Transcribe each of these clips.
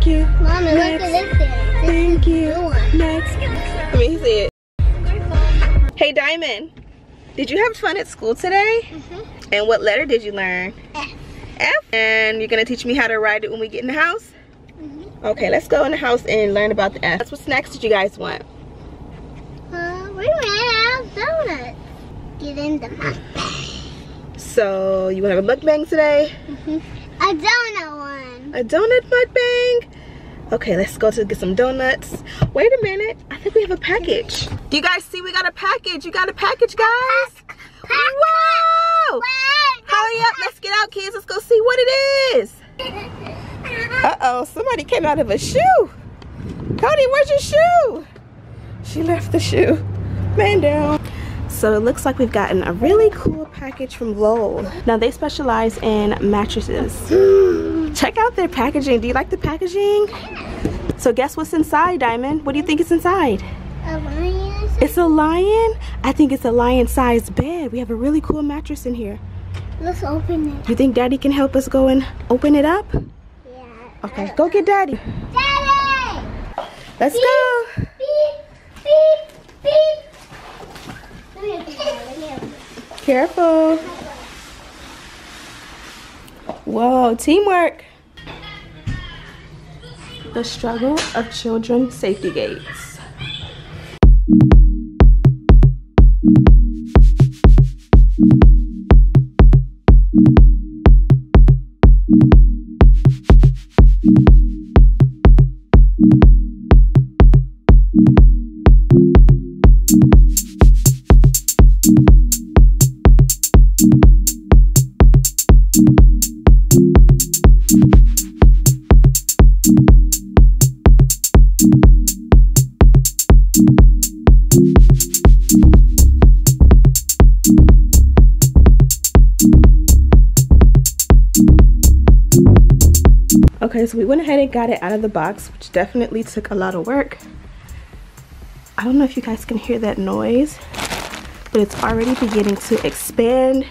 you. Mommy, look at this thing. Thank you. Next. Let me see it. Hey Diamond, did you have fun at school today? And what letter did you learn? F. F? And you're gonna teach me how to write it when we get in the house? Okay, let's go in the house and learn about the F. What snacks did you guys want? We have donuts. Get in the mukbang. So, you wanna have a mukbang today? A donut one. A donut mukbang? Okay, let's go to get some donuts. Wait a minute, I think we have a package. Do you guys see we got a package? You got a package, guys? Whoa! Hurry up, let's get out, kids. Let's go see what it is. Uh-oh, somebody came out of a shoe. Cody, where's your shoe? She left the shoe. Man down. So it looks like we've gotten a really cool package from Lull. Now they specialize in mattresses. Check out their packaging. Do you like the packaging? So guess what's inside, Diamond? What do you think is inside? A lion? It's a lion? I think it's a lion-sized bed. We have a really cool mattress in here. Let's open it. You think Daddy can help us go and open it up? Yeah. Okay, go get Daddy. Daddy! Let's Beep, go. Beep, beep, beep. Let me open it. Careful. Whoa, teamwork. The struggle of children's safety gates. Okay, so we went ahead and got it out of the box, which definitely took a lot of work. I don't know if you guys can hear that noise, but it's already beginning to expand.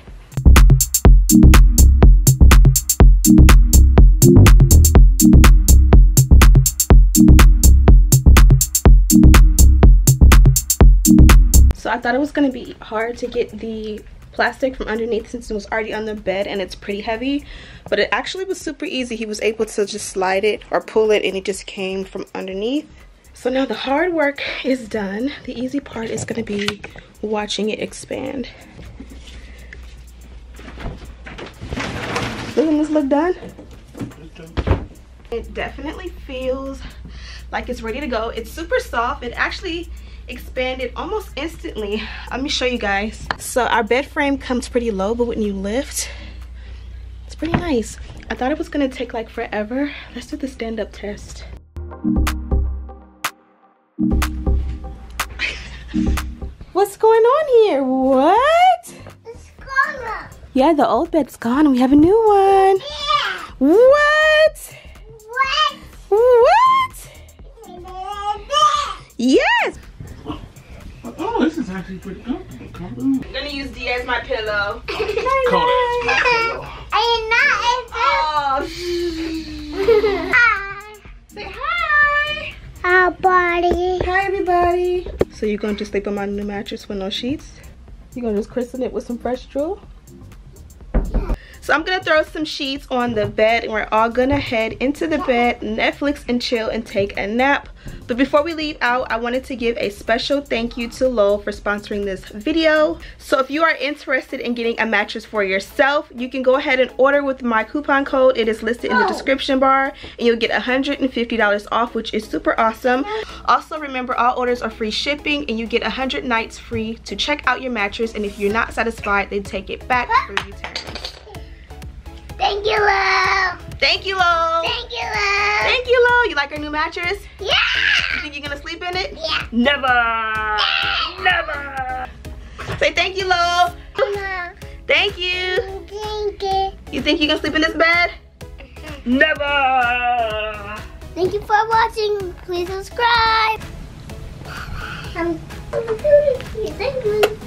So I thought it was going to be hard to get the plastic from underneath since it was already on the bed and it's pretty heavy, but it actually was super easy. He was able to just slide it or pull it and it just came from underneath. So now the hard work is done. The easy part is going to be watching it expand. Doesn't this look done? It definitely feels like it's ready to go. It's super soft. It actually expanded almost instantly. Let me show you guys. So our bed frame comes pretty low, but when you lift, it's pretty nice. I thought it was gonna take like forever. Let's do the stand-up test. What's going on here? What? It's gone. Yeah, the old bed's gone. We have a new one. Yeah. What? What? What? Yes. Oh, this is actually pretty comfortable. I'm gonna use D as my pillow. I Say hi. Hi, buddy. Hi, everybody. So you're going to sleep on my new mattress with no sheets? You're gonna just christen it with some fresh drool? So I'm gonna throw some sheets on the bed and we're all gonna head into the bed, Netflix and chill and take a nap. But before we leave out, I wanted to give a special thank you to Lull for sponsoring this video. So if you are interested in getting a mattress for yourself, you can go ahead and order with my coupon code. It is listed in the description bar and you'll get $150 off, which is super awesome. Also remember, all orders are free shipping and you get 100 nights free to check out your mattress, and if you're not satisfied, they take it back for return. Thank you, Lull. Thank you, Lull. Thank you, Lull. Thank you, Lull. You like our new mattress? Yeah. You think you're gonna sleep in it? Yeah. Never. Never. Say thank you, Lull. Mama. Thank you. Thank you. You think you can sleep in this bed? Never. Thank you for watching. Please subscribe. Thank you.